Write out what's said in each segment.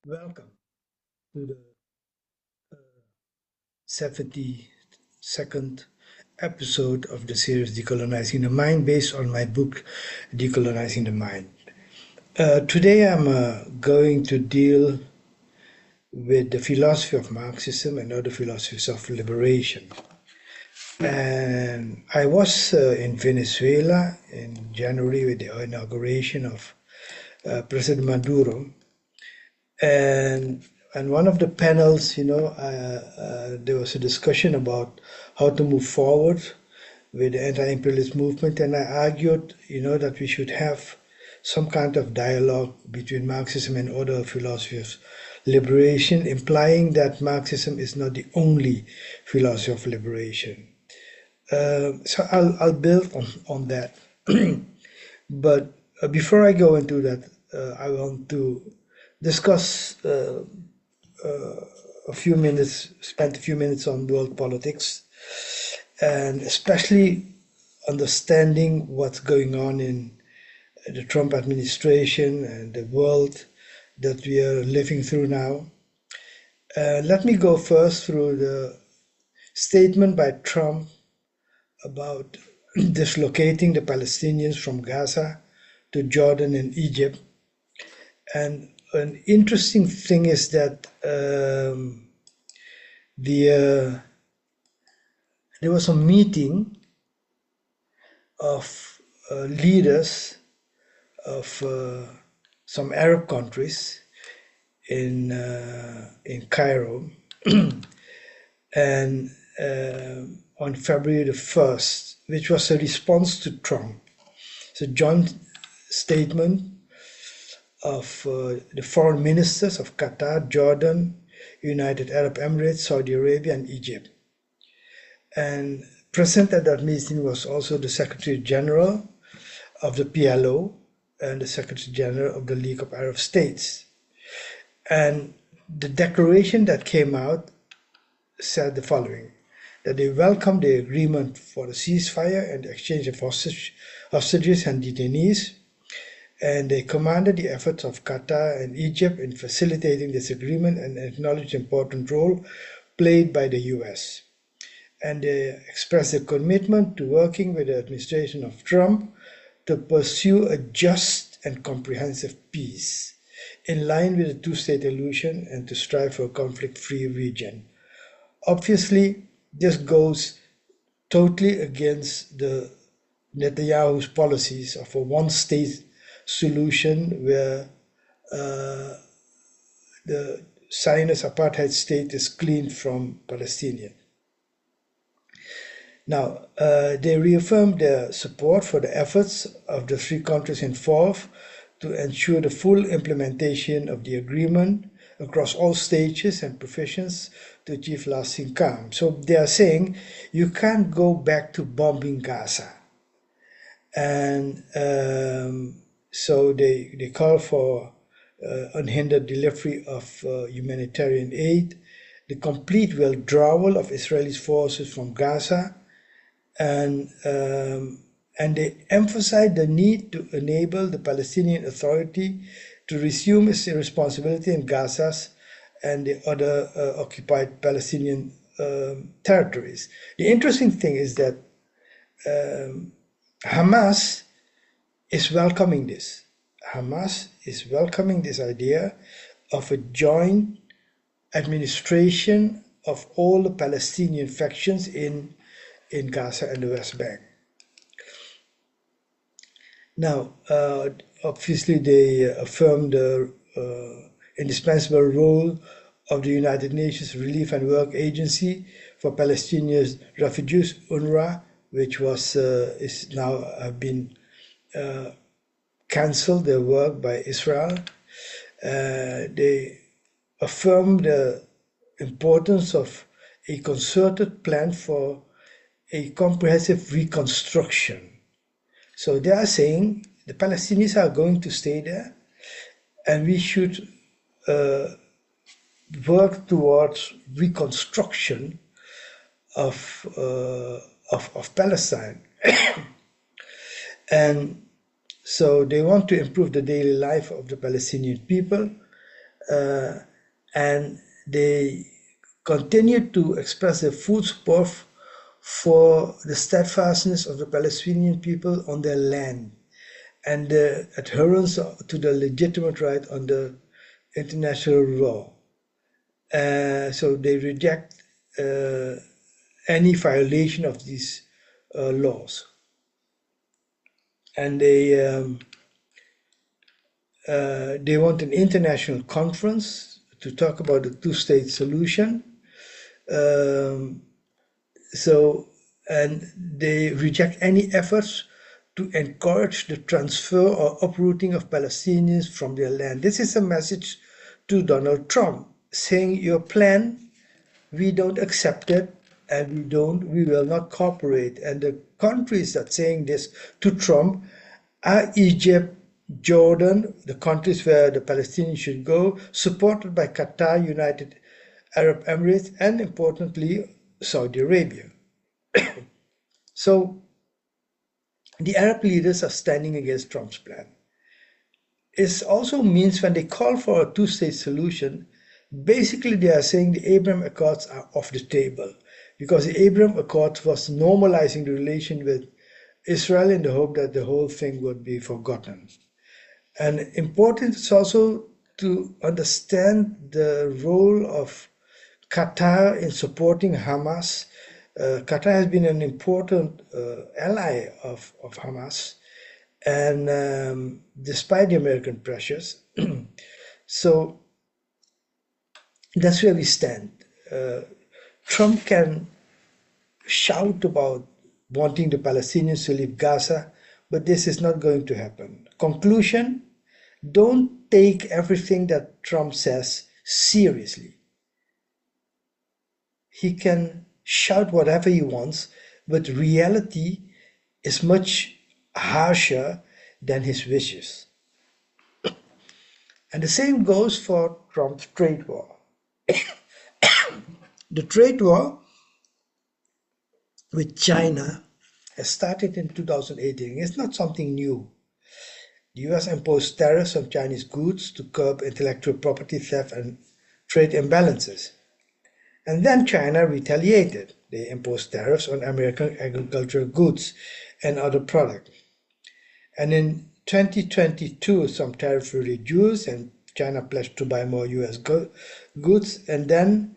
Welcome to the 72nd episode of the series Decolonizing the Mind, based on my book Decolonizing the Mind. Today I'm going to deal with the philosophy of Marxism and other philosophies of liberation. And I was in Venezuela in January with the inauguration of President Maduro. And one of the panels, there was a discussion about how to move forward with the anti-imperialist movement, and I argued, that we should have some kind of dialogue between Marxism and other philosophies of liberation, implying that Marxism is not the only philosophy of liberation. So I'll build on that. But before I go into that, I want to discuss spent a few minutes on world politics, and especially understanding what's going on in the Trump administration and the world that we are living through now. Let me go first through the statement by Trump about dislocating the Palestinians from Gaza to Jordan and Egypt. And an interesting thing is that there was a meeting of leaders of some Arab countries in Cairo, and on February the 1st, which was a response to Trump. It's a joint statement of the foreign ministers of Qatar, Jordan, United Arab Emirates, Saudi Arabia, and Egypt. And present at that meeting was also the Secretary General of the PLO and the Secretary General of the League of Arab States. And the declaration that came out said the following: that they welcomed the agreement for the ceasefire and the exchange of hostages and detainees, and they commended the efforts of Qatar and Egypt in facilitating this agreement and acknowledged the important role played by the US. And they expressed their commitment to working with the administration of Trump to pursue a just and comprehensive peace, in line with the two-state solution, and to strive for a conflict-free region. Obviously, this goes totally against the Netanyahu's policies of a one-state solution where the Zionist apartheid state is cleaned from Palestinians. Now, they reaffirmed their support for the efforts of the three countries involved to ensure the full implementation of the agreement across all stages and professions to achieve lasting calm. So they are saying you can't go back to bombing Gaza. And so they call for unhindered delivery of humanitarian aid, the complete withdrawal of Israeli forces from Gaza, and they emphasize the need to enable the Palestinian Authority to resume its responsibility in Gaza's and the other occupied Palestinian territories. The interesting thing is that Hamas is welcoming this. Hamas is welcoming this idea of a joint administration of all the Palestinian factions in Gaza and the West Bank. Now, obviously, they affirm the indispensable role of the United Nations Relief and Work Agency for Palestinian refugees, UNRWA, which is now have been cancelled their work by Israel. They affirm the importance of a concerted plan for a comprehensive reconstruction. So they are saying the Palestinians are going to stay there, and we should work towards reconstruction of Palestine. And so they want to improve the daily life of the Palestinian people, and they continued to express their full support for the steadfastness of the Palestinian people on their land and the adherence to the legitimate right under international law. So they reject any violation of these laws. And they want an international conference to talk about the two-state solution. And they reject any efforts to encourage the transfer or uprooting of Palestinians from their land. This is a message to Donald Trump, saying your plan, we don't accept it, and we will not cooperate. And the countries that saying this to Trump are Egypt, Jordan, the countries where the Palestinians should go, supported by Qatar, United Arab Emirates, and importantly, Saudi Arabia. So the Arab leaders are standing against Trump's plan. It also means when they call for a two-state solution, basically they are saying the Abraham Accords are off the table, because the Abraham Accords was normalizing the relation with Israel in the hope that the whole thing would be forgotten. And important is also to understand the role of Qatar in supporting Hamas. Qatar has been an important ally of Hamas, and despite the American pressures. So that's where we stand. Trump can shout about wanting the Palestinians to leave Gaza, but this is not going to happen. Conclusion, don't take everything that Trump says seriously. He can shout whatever he wants, but reality is much harsher than his wishes. And the same goes for Trump's trade war. The trade war with China has started in 2018. It's not something new. The US imposed tariffs on Chinese goods to curb intellectual property theft and trade imbalances. And then China retaliated. They imposed tariffs on American agricultural goods and other products. And in 2022, some tariffs were reduced and China pledged to buy more US goods. And then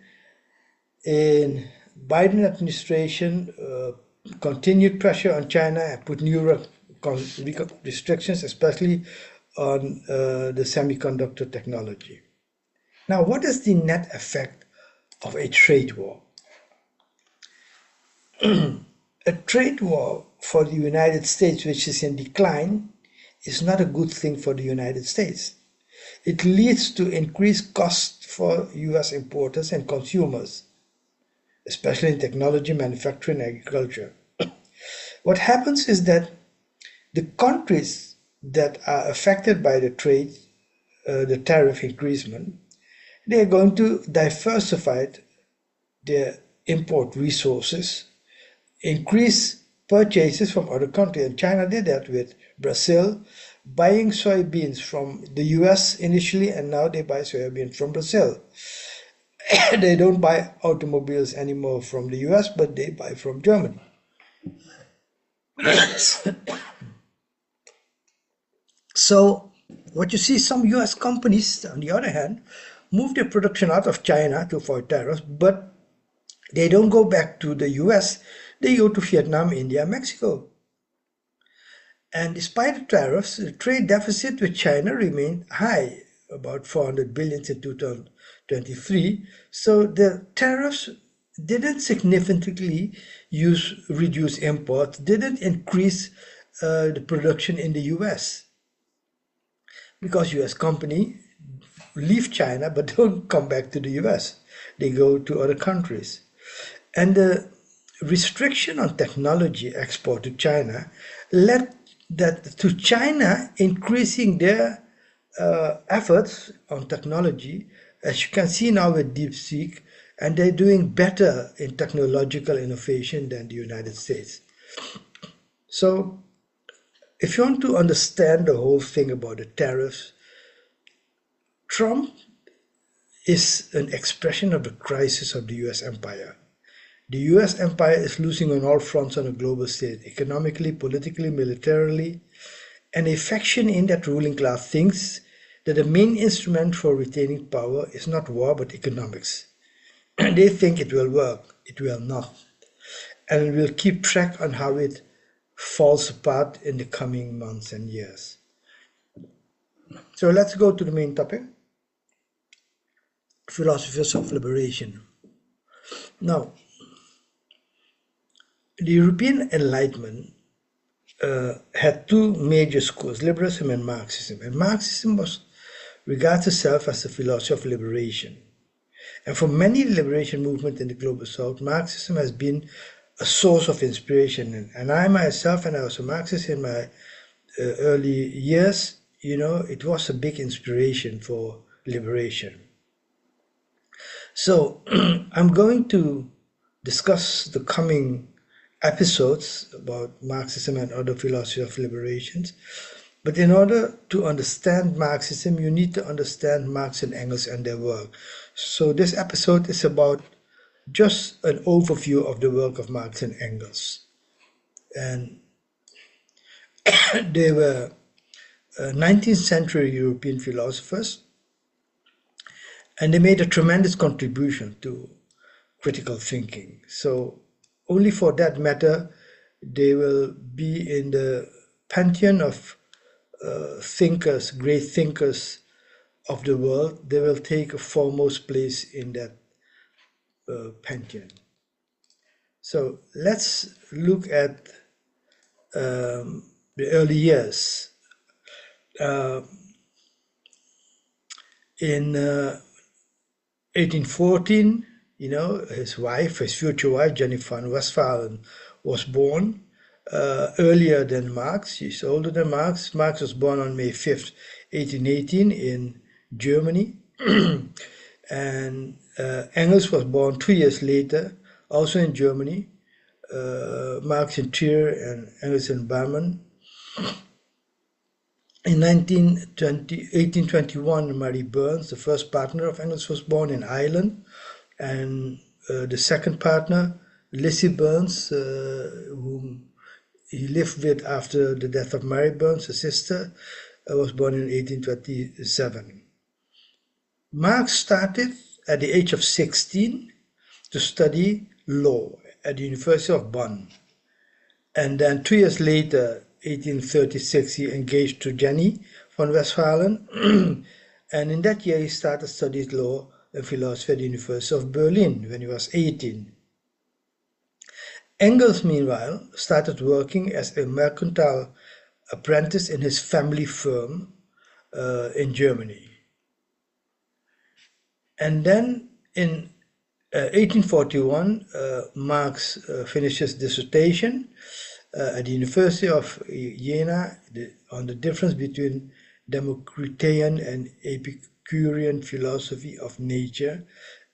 in Biden administration, continued pressure on China and put new restrictions, especially on the semiconductor technology. Now, what is the net effect of a trade war? A trade war for the United States, which is in decline, is not a good thing for the United States. It leads to increased costs for US importers and consumers, especially in technology, manufacturing, and agriculture. What happens is that the countries that are affected by the tariff increasement, they are going to diversify their import resources, increase purchases from other countries. And China did that with Brazil, buying soybeans from the US initially, and now they buy soybeans from Brazil. They don't buy automobiles anymore from the US, but they buy from Germany. So what you see, some US companies, on the other hand, move their production out of China to avoid tariffs, but they don't go back to the US, they go to Vietnam, India, Mexico. And despite the tariffs, the trade deficit with China remained high, about 400 billion in 2023. So the tariffs didn't significantly reduce imports, didn't increase the production in the US. Because US companies leave China but don't come back to the US. They go to other countries. And the restriction on technology export to China led to China increasing their efforts on technology, as you can see now with DeepSeek, and they're doing better in technological innovation than the United States. So if you want to understand the whole thing about the tariffs, Trump is an expression of the crisis of the US empire. The US empire is losing on all fronts on a global stage, economically, politically, militarily, and a faction in that ruling class thinks that the main instrument for retaining power is not war but economics. They think it will work. It will not. And we'll keep track on how it falls apart in the coming months and years. So let's go to the main topic, philosophies of liberation. Now, the European Enlightenment had two major schools, liberalism and Marxism. And Marxism regards itself as a philosophy of liberation. And for many liberation movements in the global south, Marxism has been a source of inspiration. And I myself, and I was a Marxist in my early years, it was a big inspiration for liberation. So I'm going to discuss the coming episodes about Marxism and other philosophy of liberations. But in order to understand Marxism, you need to understand Marx and Engels and their work. So this episode is about just an overview of the work of Marx and Engels. And they were 19th century European philosophers, and they made a tremendous contribution to critical thinking. So only for that matter, they will be in the pantheon of thinkers, great thinkers of the world. They will take a foremost place in that pantheon. So let's look at the early years. In 1814, his future wife, Jenny van Westphalen, was born earlier than Marx. She's older than Marx. Marx was born on May 5th, 1818 in Germany. And Engels was born 2 years later, also in Germany. Marx in Trier and Engels in Bremen. In 1821, Marie Burns, the first partner of Engels, was born in Ireland. And the second partner, Lizzie Burns, whom he lived with after the death of Mary Burns, his sister, was born in 1827. Marx started at the age of 16 to study law at the University of Bonn. And then 2 years later, 1836, he engaged to Jenny van Westphalen. And in that year, he started studying law and philosophy at the University of Berlin when he was 18. Engels, meanwhile, started working as a mercantile apprentice in his family firm in Germany. And then in 1841, Marx finished his dissertation at the University of Jena on the difference between Democritean and Epicurean philosophy of nature,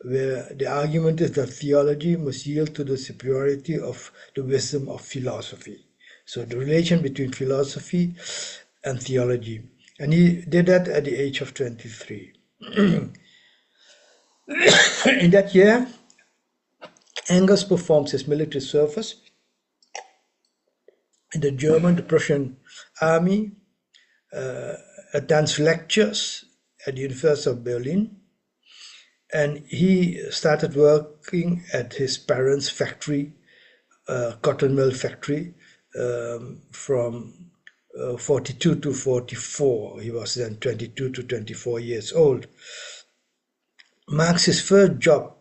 where the argument is that theology must yield to the superiority of the wisdom of philosophy. So the relation between philosophy and theology. And he did that at the age of 23. In that year, Engels performs his military service in the German, the Prussian army, attends lectures at the University of Berlin, and he started working at his parents' factory, cotton mill factory, from 42 to 44. He was then 22 to 24 years old. Marx's first job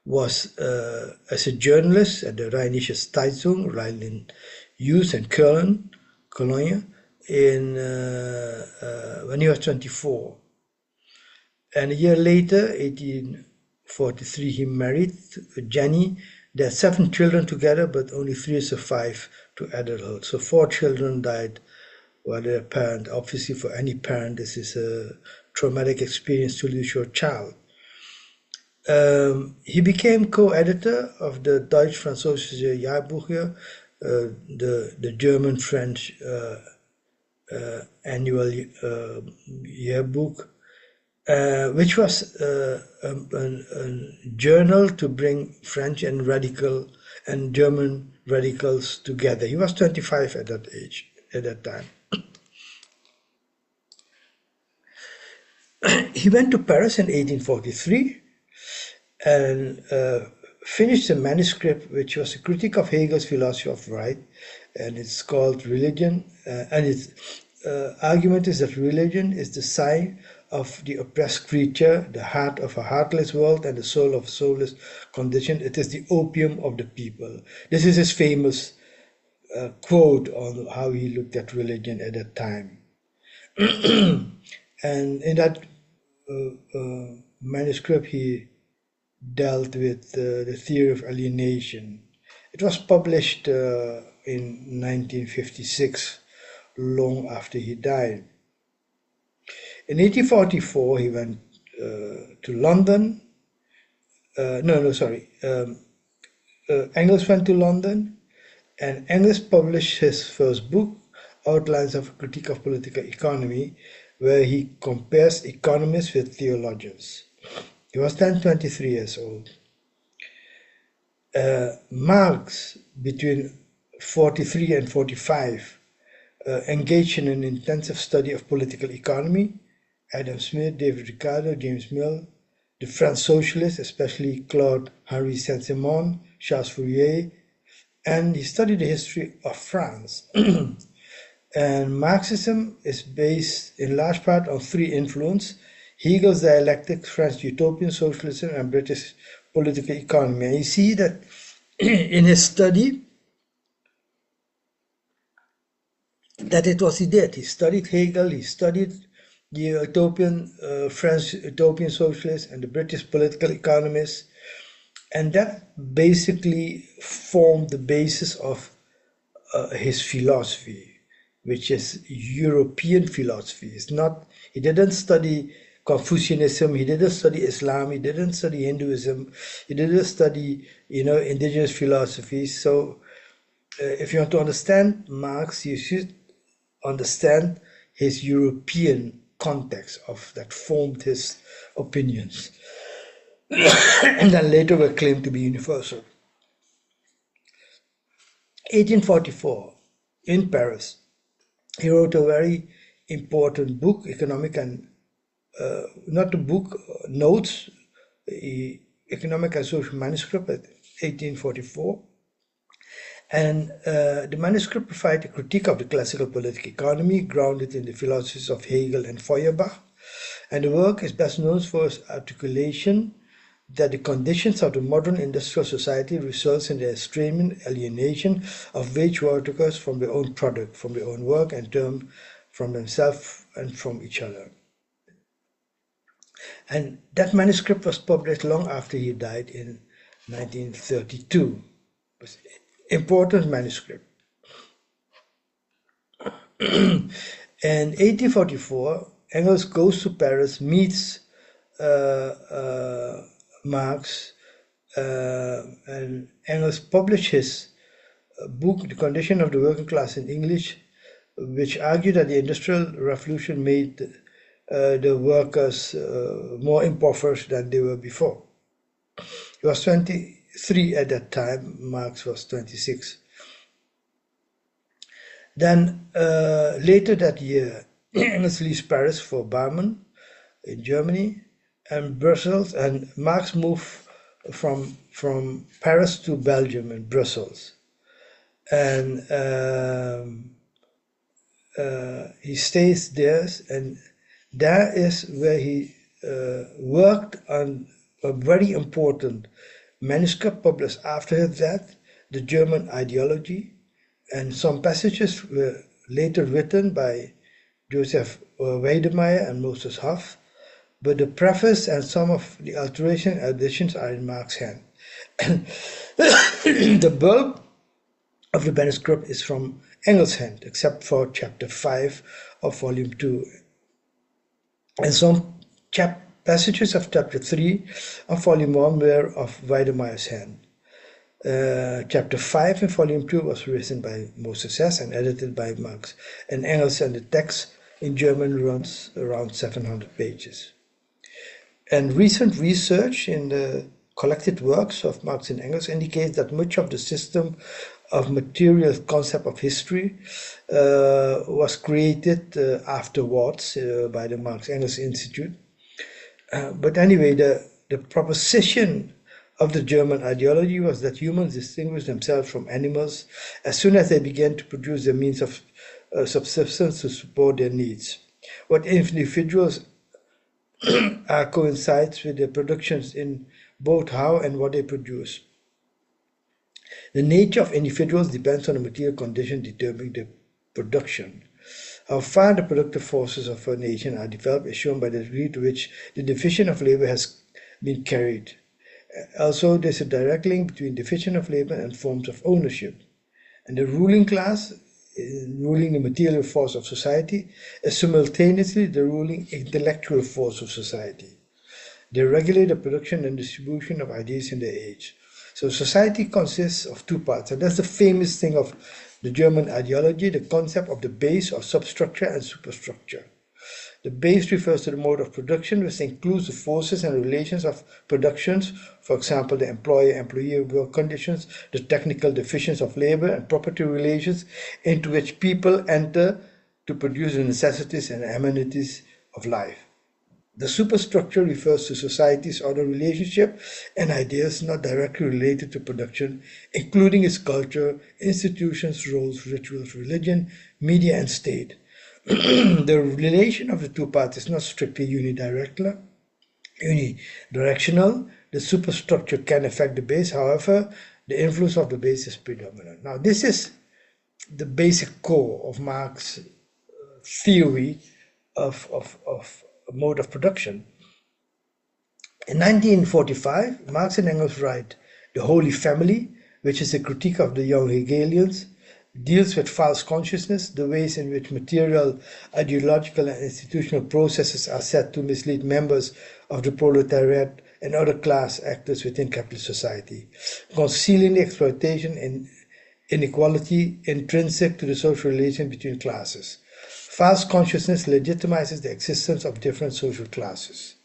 was as a journalist at the Rheinische Zeitung, Rheinland News and Cologne, when he was 24. And a year later, 1843, he married Jenny. They had 7 children together, but only 3 survived to adulthood. So 4 children died while their parent. Obviously, for any parent, this is a traumatic experience to lose your child. He became co-editor of the Deutsch-Französische Jahrbuch, the German-French annual yearbook, which was a journal to bring French and radical and German radicals together. He was 25 at that age, at that time. He went to Paris in 1843 and finished a manuscript which was a critique of Hegel's philosophy of right, and it's called Religion, and its argument is that religion is the sign of the oppressed creature, the heart of a heartless world, and the soul of a soulless condition. It is the opium of the people. This is his famous quote on how he looked at religion at that time. And in that manuscript, he dealt with the theory of alienation. It was published in 1956, long after he died. In 1844, he went to London. Engels went to London, and Engels published his first book, Outlines of a Critique of Political Economy, where he compares economists with theologians. He was then 23 years old. Marx, between 43 and 45, engaged in an intensive study of political economy. Adam Smith, David Ricardo, James Mill, the French socialists, especially Claude Henri Saint-Simon, Charles Fourier, and he studied the history of France. And Marxism is based in large part on three influences: Hegel's dialectic, French utopian socialism, and British political economy. And you see that in his study, that it was he did. He studied Hegel, he studied the utopian, French utopian socialists and the British political economists, and that basically formed the basis of his philosophy, which is European philosophy. It's not, he didn't study Confucianism, he didn't study Islam, he didn't study Hinduism, he didn't study, indigenous philosophies. So if you want to understand Marx, you should understand his European context of that formed his opinions and then later were claimed to be universal. 1844, in Paris, he wrote a very important book, economic and not a book, notes, economic and social manuscript at 1844. And the manuscript provides a critique of the classical political economy, grounded in the philosophies of Hegel and Feuerbach. And the work is best known for its articulation that the conditions of the modern industrial society results in the extreme alienation of wage workers from their own product, from their own work, and term from themselves and from each other. And that manuscript was published long after he died in 1932. It was an important manuscript. In 1844, Engels goes to Paris, meets Marx, and Engels published his book, The Condition of the Working Class in English, which argued that the Industrial Revolution made the workers more impoverished than they were before. He was 23 at that time, Marx was 26. Then later that year, Engels leaves Paris for Barmen in Germany and Brussels, and Marx moved from Paris to Belgium and Brussels. And he stays there, and that is where he worked on a very important manuscript published after his death, The German Ideology, and some passages were later written by Joseph Weidemeyer and Moses Hoff, but the preface and some of the alteration and additions are in Marx's hand. The bulk of the manuscript is from Engels' hand, except for chapter 5 of volume 2. And some passages of chapter 3 of volume 1 were of Weidemeyer's hand. Chapter 5 in volume 2 was written by Moses Hess and edited by Marx and Engels, and the text in German runs around 700 pages. And recent research in the collected works of Marx and Engels indicates that much of the system of material concept of history was created afterwards by the Marx Engels Institute. But anyway, the proposition of the German ideology was that humans distinguish themselves from animals as soon as they began to produce the means of subsistence to support their needs. What individuals coincides with their productions in both how and what they produce. The nature of individuals depends on the material condition determining their production. How far the productive forces of a nation are developed is shown by the degree to which the division of labor has been carried. Also, there's a direct link between division of labor and forms of ownership. And the ruling class, ruling the material force of society, is simultaneously the ruling intellectual force of society. They regulate the production and distribution of ideas in their age. So society consists of two parts, and that's the famous thing of the German ideology, the concept of the base or substructure and superstructure. The base refers to the mode of production, which includes the forces and relations of productions, for example, the employer-employee work conditions, the technical divisions of labor and property relations into which people enter to produce the necessities and amenities of life. The superstructure refers to society's other relationship and ideas not directly related to production, including its culture, institutions, roles, rituals, religion, media, and state. The relation of the two parts is not strictly unidirectional. The superstructure can affect the base, however, the influence of the base is predominant. Now, this is the basic core of Marx's theory of mode of production. In 1945, Marx and Engels write The Holy Family, which is a critique of the young Hegelians, deals with false consciousness, the ways in which material, ideological, and institutional processes are set to mislead members of the proletariat and other class actors within capitalist society, concealing the exploitation and inequality intrinsic to the social relation between classes. False consciousness legitimizes the existence of different social classes.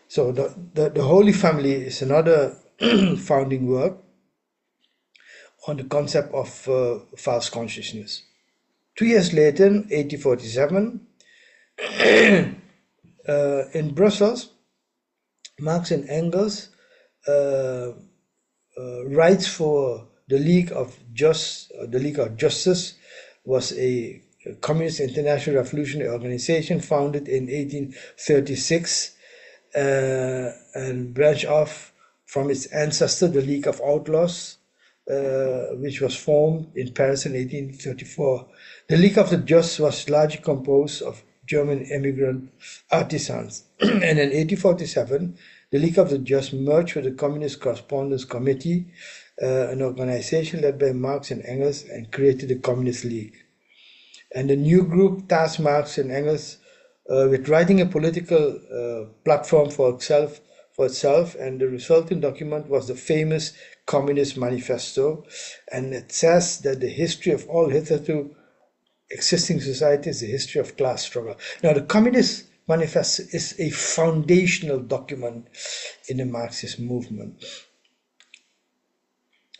So the Holy Family is another founding work on the concept of false consciousness. 2 years later, 1847, in Brussels, Marx and Engels writes for the League of Justice, was a Communist International Revolutionary Organization founded in 1836 and branched off from its ancestor, the League of Outlaws, which was formed in Paris in 1834. The League of the Just was largely composed of German immigrant artisans. And in 1847, the League of the Just merged with the Communist Correspondence Committee, an organization led by Marx and Engels, and created the Communist League. And the new group tasked Marx and Engels with writing a political platform for itself, and the resulting document was the famous Communist Manifesto, and it says that the history of all hitherto existing societies is the history of class struggle. Now, the Communist Manifesto is a foundational document in the Marxist movement.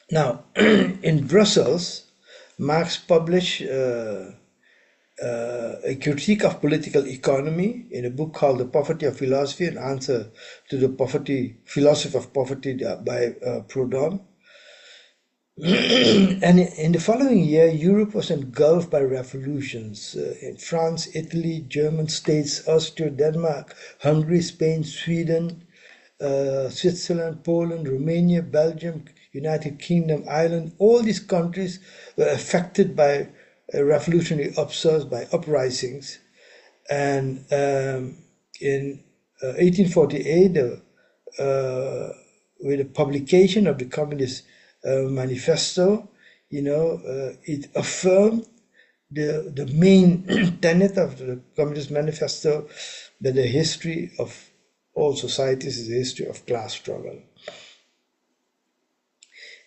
Now, in Brussels, Marx published a critique of political economy in a book called The Poverty of Philosophy, an answer to the philosophy of poverty by Proudhon. And in the following year, Europe was engulfed by revolutions in France, Italy, German states, Austria, Denmark, Hungary, Spain, Sweden, Switzerland, Poland, Romania, Belgium, United Kingdom, Ireland. All these countries were affected by revolutionary uprisings. And in 1848, with the publication of the Communist Manifesto, it affirmed the main tenet of the Communist Manifesto, that the history of all societies is a history of class struggle.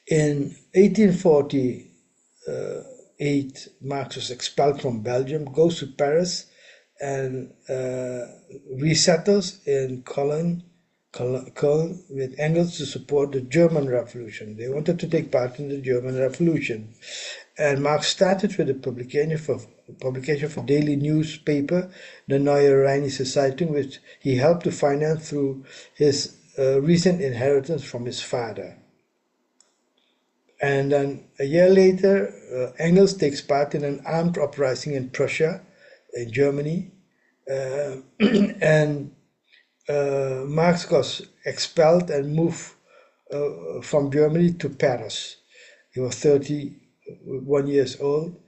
In 1848, Marx was expelled from Belgium, goes to Paris, and resettles in Cologne, Köln with Engels to support the German Revolution. They wanted to take part in the German Revolution. And Marx started with the publication of a daily newspaper, the Neue Rheinische Zeitung, which he helped to finance through his recent inheritance from his father. And then a year later, Engels takes part in an armed uprising in Prussia, in Germany, and Marx was expelled and moved from Germany to Paris. He was 31 years old.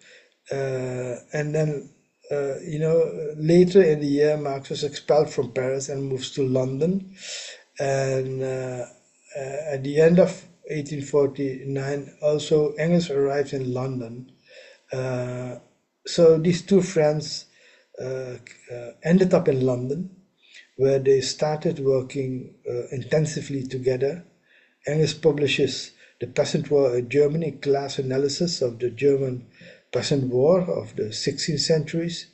And then, later in the year, Marx was expelled from Paris and moves to London. And at the end of 1849, also Engels arrives in London. So these two friends ended up in London, where they started working intensively together. Engels publishes The Peasant War in Germany, class analysis of the German peasant war of the 16th centuries.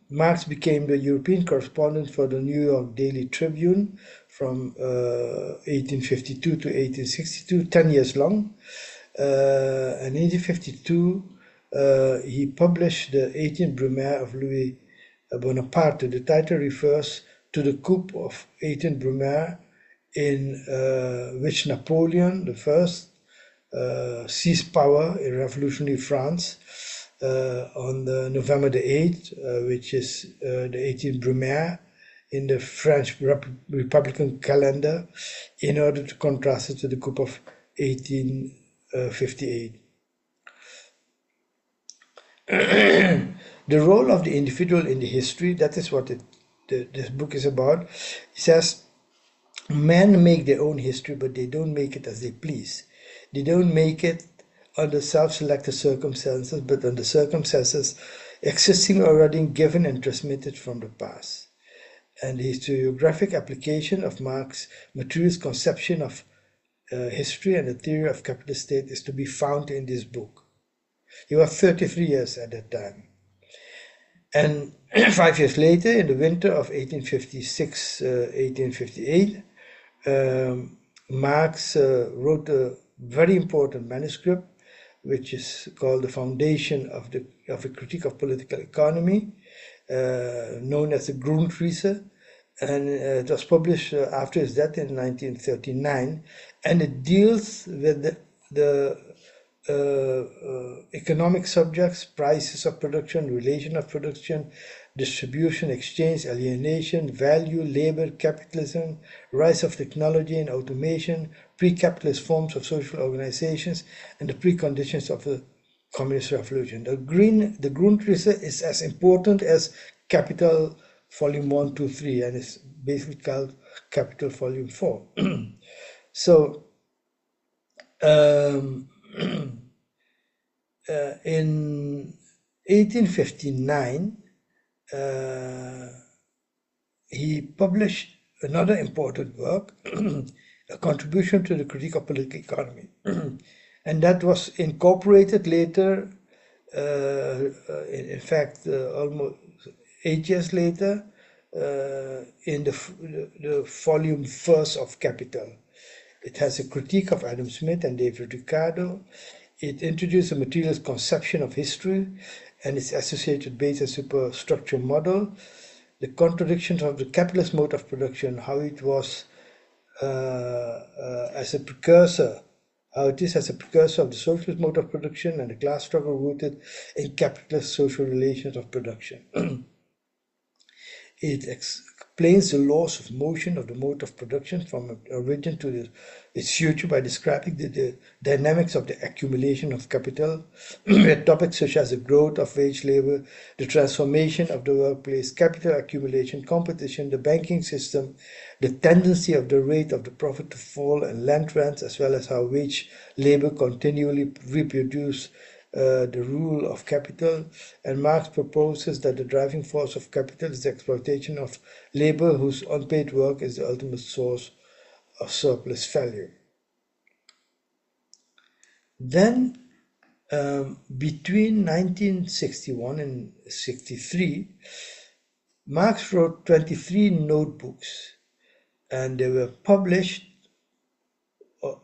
Marx became the European correspondent for the New York Daily Tribune from 1852 to 1862, 10 years long. In 1852, he published the 18th Brumaire of Louis Bonaparte. The title refers to the coup of 18th Brumaire in which Napoleon I seized power in revolutionary France on November the 8th, which is the 18th Brumaire in the French Republican calendar, in order to contrast it to the coup of 1858. The role of the individual in the history, that is what this book is about. It says, men make their own history, but they don't make it as they please. They don't make it under self-selected circumstances, but under circumstances existing already, given and transmitted from the past. And the historiographic application of Marx's materialist conception of history and the theory of capitalist state is to be found in this book. He was 33 years at that time. And 5 years later, in the winter of 1856-1858, Marx wrote a very important manuscript, which is called The Foundation of a Critique of Political Economy, known as the Grundrisse, and it was published after his death in 1939, and it deals with the economic subjects: prices of production, relation of production, distribution, exchange, alienation, value, labor, capitalism, rise of technology and automation, pre-capitalist forms of social organizations, and the preconditions of the communist revolution. The Grundrisse is as important as Capital Volume 1, 2, 3, and it's basically called Capital Volume 4. So, in 1859, he published another important work, a contribution to the critique of political economy. And that was incorporated later, in fact, almost 8 years later, in the volume first of Capital. It has a critique of Adam Smith and David Ricardo. It introduced a materialist conception of history and its associated base and superstructure model, the contradictions of the capitalist mode of production, how it was as a precursor, how it is as a precursor of the socialist mode of production, and the class struggle rooted in capitalist social relations of production. It explains the laws of motion of the mode of production from origin to its future by describing the dynamics of the accumulation of capital, with topics such as the growth of wage labor, the transformation of the workplace, capital accumulation, competition, the banking system, the tendency of the rate of the profit to fall, and land rents, as well as how wage labor continually reproduce the rule of capital. And Marx proposes that the driving force of capital is the exploitation of labor, whose unpaid work is the ultimate source of surplus value. Then, between 1961 and 63, Marx wrote 23 notebooks, and they were published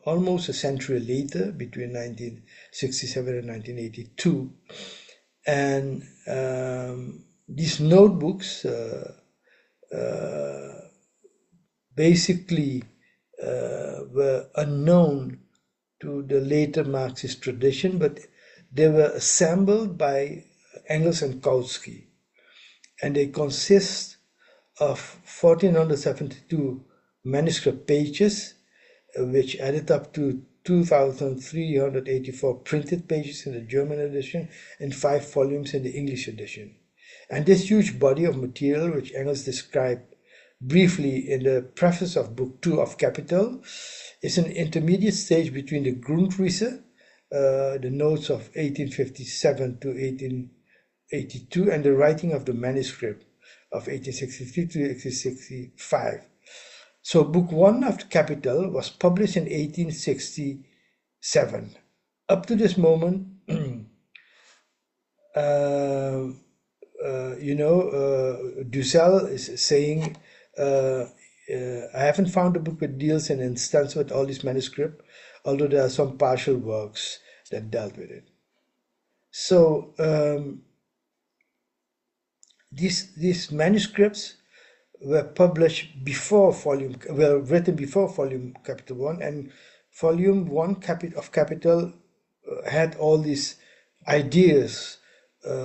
almost a century later, between 1967 and 1982. And these notebooks basically were unknown to the later Marxist tradition, but they were assembled by Engels and Kautsky, and they consist of 1472 manuscript pages, which added up to 2,384 printed pages in the German edition and 5 volumes in the English edition. And this huge body of material, which Engels described briefly in the preface of Book 2 of Capital, is an intermediate stage between the Grundrisse, the notes of 1857 to 1882, and the writing of the manuscript of 1863 to 1865. So Book 1 of Capital was published in 1867. Up to this moment, Dussel is saying, I haven't found a book that deals in instance with all these manuscripts, although there are some partial works that dealt with it. So these manuscripts were published before written before volume Capital 1, and volume 1 of Capital had all these ideas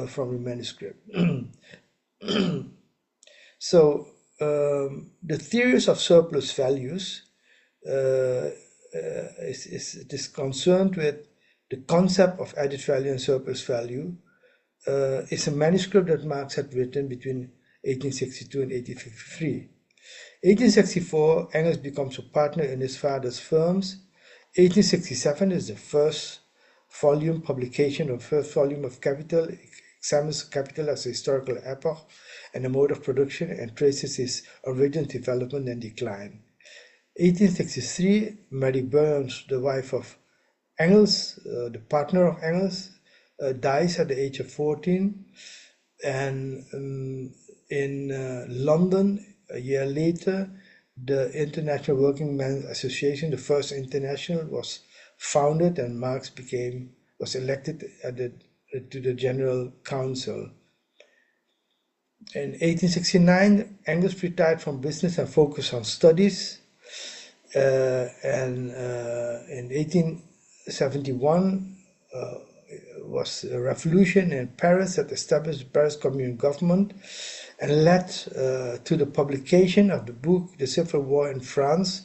from the manuscript. So the theories of surplus values is concerned with the concept of added value and surplus value. It's a manuscript that Marx had written between 1862 and 1853. 1864, Engels becomes a partner in his father's firms. 1867 is the first volume publication of first volume of Capital, examines Capital as a historical epoch and a mode of production, and traces its origin, development, and decline. 1863, Mary Burns, the wife of Engels, the partner of Engels, dies at the age of 14, and in London, a year later, the International Working Men's Association, the first international, was founded, and Marx was elected to the General Council. In 1869, Engels retired from business and focused on studies. And in 1871 was a revolution in Paris that established the Paris Commune government and led to the publication of the book The Civil War in France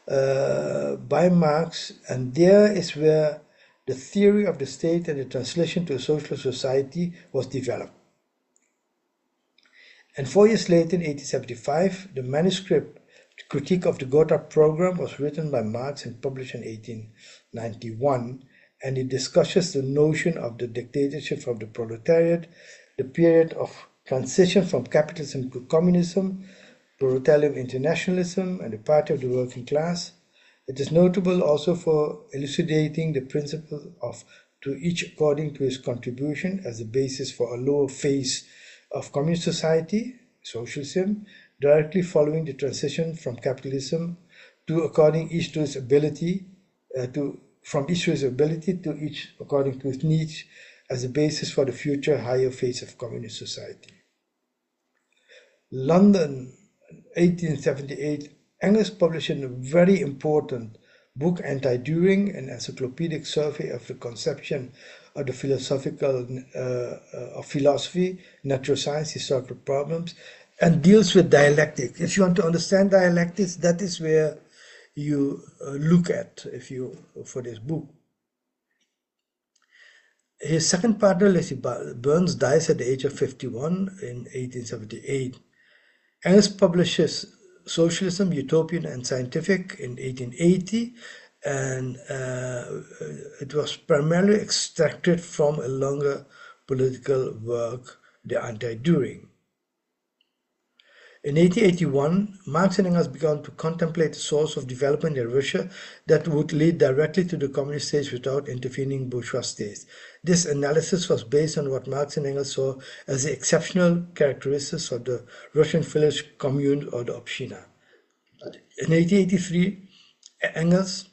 by Marx. And there is where the theory of the state and the translation to a social society was developed. And 4 years later, in 1875, the manuscript Critique of the Gotha Program was written by Marx and published in 1891, and it discusses the notion of the dictatorship of the proletariat, the period of transition from capitalism to communism, proletarian internationalism, and the party of the working class. It is notable also for elucidating the principle of to each according to his contribution as the basis for a lower phase of communist society, socialism, directly following the transition from capitalism to according each to his ability, from each to his ability to each according to his needs as a basis for the future higher phase of communist society. London, 1878, Engels published a very important book, Anti-Düring, an encyclopedic survey of the conception of the philosophy, natural science, historical problems, and deals with dialectics. If you want to understand dialectics, that is where you look at for this book. His second partner, Leslie Burns, dies at the age of 51 in 1878. Engels publishes Socialism, Utopian and Scientific in 1880, and it was primarily extracted from a longer political work, The Anti-Düring. In 1881, Marx and Engels began to contemplate the source of development in Russia that would lead directly to the communist states without intervening bourgeois states. This analysis was based on what Marx and Engels saw as the exceptional characteristics of the Russian village commune or the община. In 1883, Engels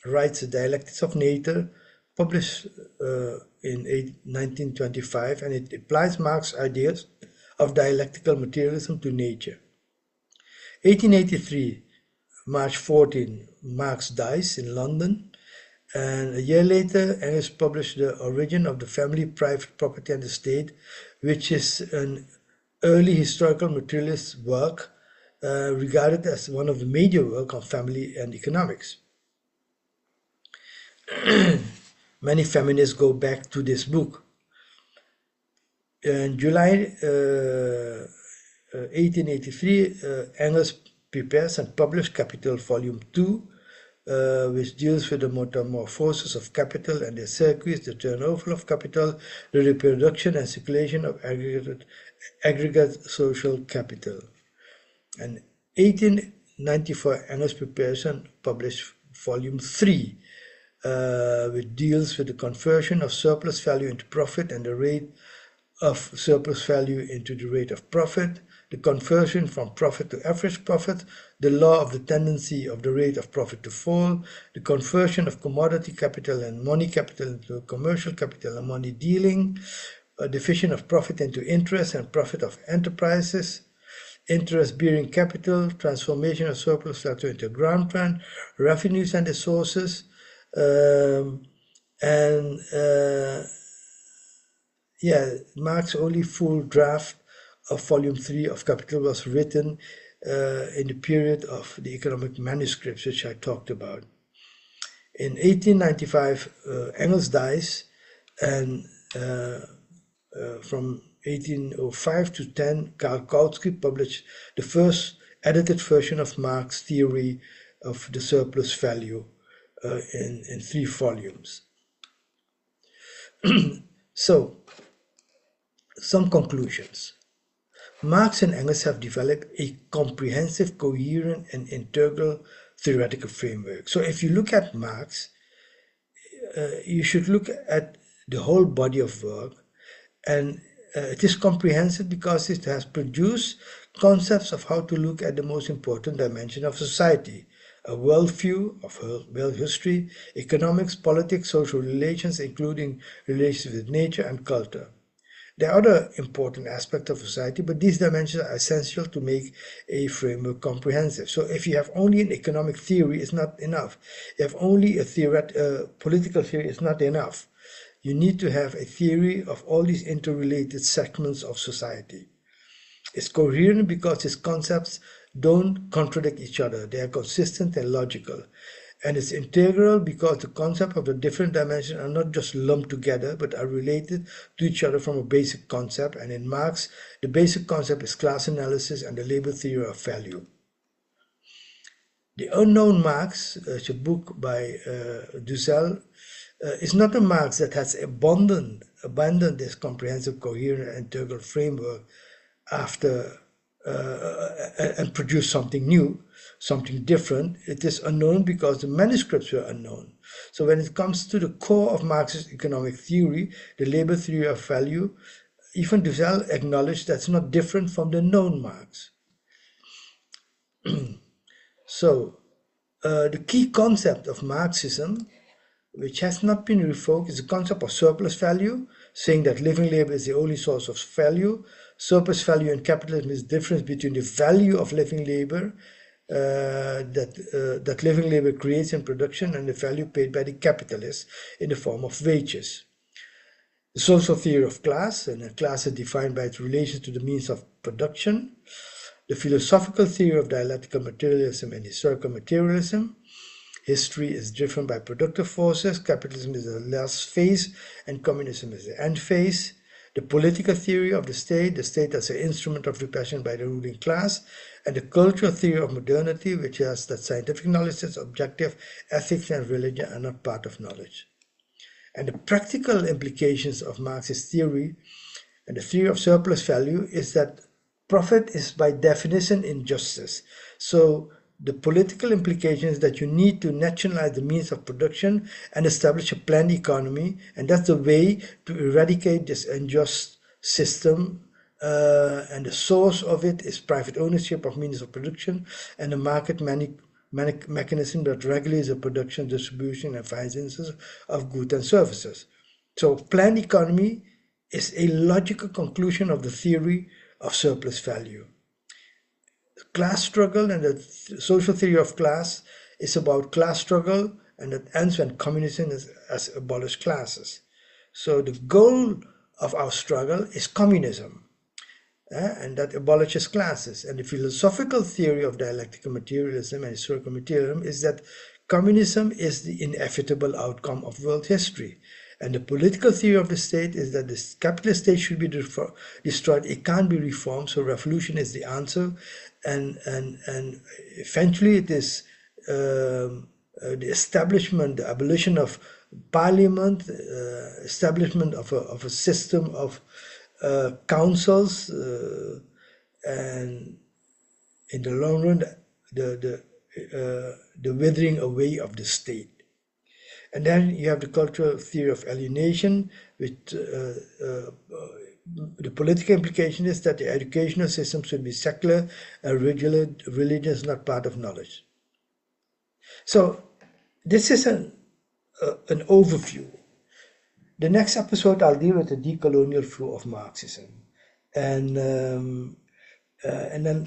writes The Dialectics of Nature, published in 1925, and it applies Marx's ideas of dialectical materialism to nature. 1883, March 14, Marx dies in London, and a year later Engels published The Origin of the Family, Private Property and the State, which is an early historical materialist work regarded as one of the major works on family and economics. Many feminists go back to this book. In July 1883, Engels prepares and publishes Capital Volume 2, which deals with the metamorphosis of capital and the circuits, the turnover of capital, the reproduction and circulation of aggregate social capital. And 1894, Engels prepares and publishes Volume 3, which deals with the conversion of surplus value into profit and the rate of surplus value into the rate of profit, the conversion from profit to average profit, the law of the tendency of the rate of profit to fall, the conversion of commodity capital and money capital into commercial capital and money dealing, a division of profit into interest and profit of enterprises, interest-bearing capital, transformation of surplus value into ground rent, revenues and the sources, Marx's only full draft of Volume 3 of Capital was written in the period of the economic manuscripts, which I talked about. In 1895, Engels dies, and from 1805 to 10, Karl Kautsky published the first edited version of Marx's theory of the surplus value in 3 volumes. So, some conclusions. Marx and Engels have developed a comprehensive, coherent, and integral theoretical framework. So if you look at Marx, you should look at the whole body of work, and it is comprehensive because it has produced concepts of how to look at the most important dimension of society, a worldview of world history, economics, politics, social relations, including relations with nature and culture. There are other important aspects of society, but these dimensions are essential to make a framework comprehensive. So if you have only an economic theory, it's not enough. If only a political theory, it's not enough. You need to have a theory of all these interrelated segments of society. It's coherent because its concepts don't contradict each other. They are consistent and logical. And it's integral because the concepts of the different dimensions are not just lumped together, but are related to each other from a basic concept. And in Marx, the basic concept is class analysis and the labor theory of value. The Unknown Marx, a book by Dussel, is not a Marx that has abandoned this comprehensive, coherent, and integral framework after and produced something new, something different. It is unknown because the manuscripts were unknown. So when it comes to the core of Marxist economic theory, the labor theory of value, even Dussel acknowledged that's not different from the known Marx. So the key concept of Marxism, which has not been revoked, is the concept of surplus value, saying that living labor is the only source of value. Surplus value in capitalism is the difference between the value of living labor that living labor creates in production and the value paid by the capitalist in the form of wages. The social theory of class, and a class is defined by its relation to the means of production. The philosophical theory of dialectical materialism and historical materialism. History is driven by productive forces. Capitalism is the last phase and communism is the end phase. The political theory of the state as an instrument of repression by the ruling class, and the cultural theory of modernity, which has that scientific knowledge is objective, ethics and religion are not part of knowledge. And the practical implications of Marxist theory and the theory of surplus value is that Profit is by definition injustice. So the political implication is that you need to nationalize the means of production and establish a planned economy, and that's the way to eradicate this unjust system. And the source of it is private ownership of means of production and a market mechanism that regulates the production, distribution, and finances of goods and services. So planned economy is a logical conclusion of the theory of surplus value. Class struggle and the social theory of class is about class struggle, and it ends when communism has abolished classes. So the goal of our struggle is communism, and that abolishes classes. And the philosophical theory of dialectical materialism and historical materialism is that communism is the inevitable outcome of world history. And the political theory of the state is that the capitalist state should be destroyed. It can't be reformed, so revolution is the answer. And eventually it is the establishment, the abolition of parliament, establishment of a system of councils, and in the long run, the withering away of the state. And then you have the cultural theory of alienation, which the political implication is that the educational system should be secular and religion is not part of knowledge. So this is an overview. The next episode I'll deal with the decolonial view of Marxism, and then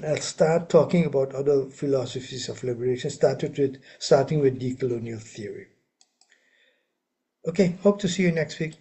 I'll start talking about other philosophies of liberation, starting with decolonial theory. Okay, hope to see you next week.